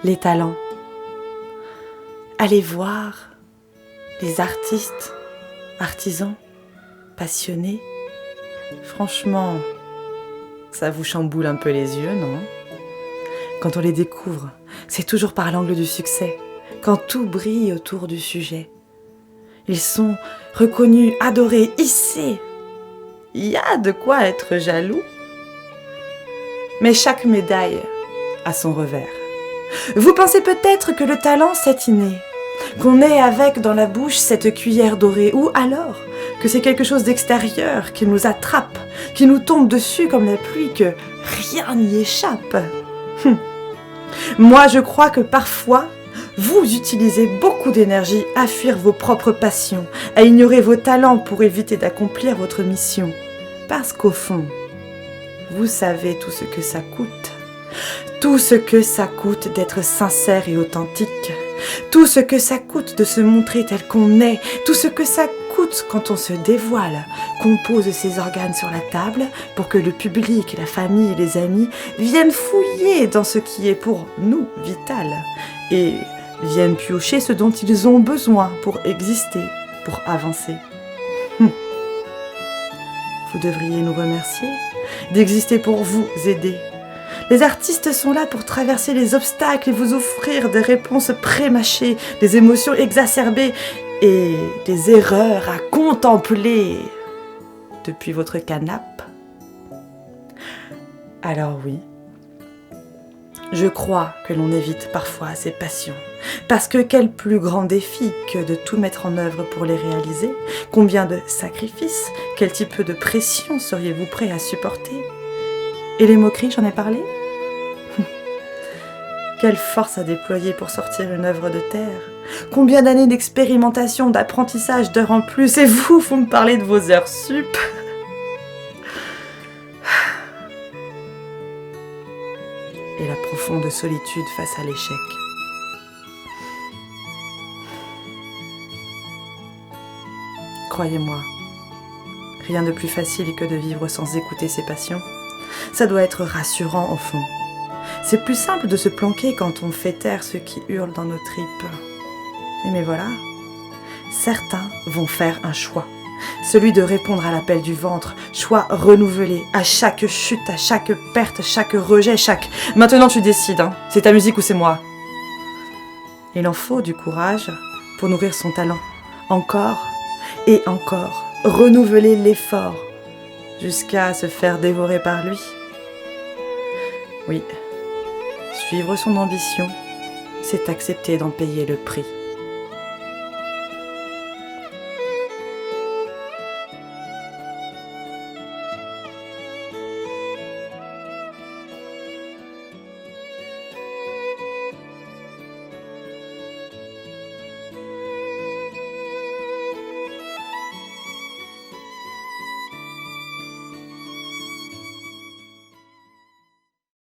les talents. Allez voir les artistes, artisans, passionnés. Franchement, ça vous chamboule un peu les yeux, non? Quand on les découvre, c'est toujours par l'angle du succès, quand tout brille autour du sujet. Ils sont reconnus, adorés, hissés. Il y a de quoi être jaloux. Mais chaque médaille a son revers. Vous pensez peut-être que le talent, c'est inné, qu'on est avec dans la bouche cette cuillère dorée, ou alors que c'est quelque chose d'extérieur qui nous attrape, qui nous tombe dessus comme la pluie, que rien n'y échappe. Moi, je crois que parfois, vous utilisez beaucoup d'énergie à fuir vos propres passions, à ignorer vos talents pour éviter d'accomplir votre mission. Parce qu'au fond, vous savez tout ce que ça coûte. Tout ce que ça coûte d'être sincère et authentique. Tout ce que ça coûte de se montrer tel qu'on est. Tout ce que ça coûte quand on se dévoile, qu'on pose ses organes sur la table pour que le public, la famille et les amis viennent fouiller dans ce qui est pour nous vital et viennent piocher ce dont ils ont besoin pour exister, pour avancer. Vous devriez nous remercier d'exister pour vous aider. Les artistes sont là pour traverser les obstacles et vous offrir des réponses pré-mâchées, des émotions exacerbées et des erreurs à contempler depuis votre canapé. Alors oui, je crois que l'on évite parfois ces passions. Parce que quel plus grand défi que de tout mettre en œuvre pour les réaliser? Combien de sacrifices? Quel type de pression seriez-vous prêt à supporter? Et les moqueries, j'en ai parlé? Quelle force à déployer pour sortir une œuvre de terre? Combien d'années d'expérimentation, d'apprentissage, d'heures en plus? Et vous me parlez de vos heures sup? Et la profonde solitude face à l'échec. Croyez-moi, rien de plus facile que de vivre sans écouter ses passions. Ça doit être rassurant au fond. C'est plus simple de se planquer quand on fait taire ceux qui hurlent dans nos tripes. Mais voilà, certains vont faire un choix. Celui de répondre à l'appel du ventre, choix renouvelé à chaque chute, à chaque perte, chaque rejet, chaque... Maintenant tu décides, hein. C'est ta musique ou c'est moi. Il en faut du courage pour nourrir son talent. Encore et encore, renouveler l'effort jusqu'à se faire dévorer par lui. Oui, suivre son ambition, c'est accepter d'en payer le prix.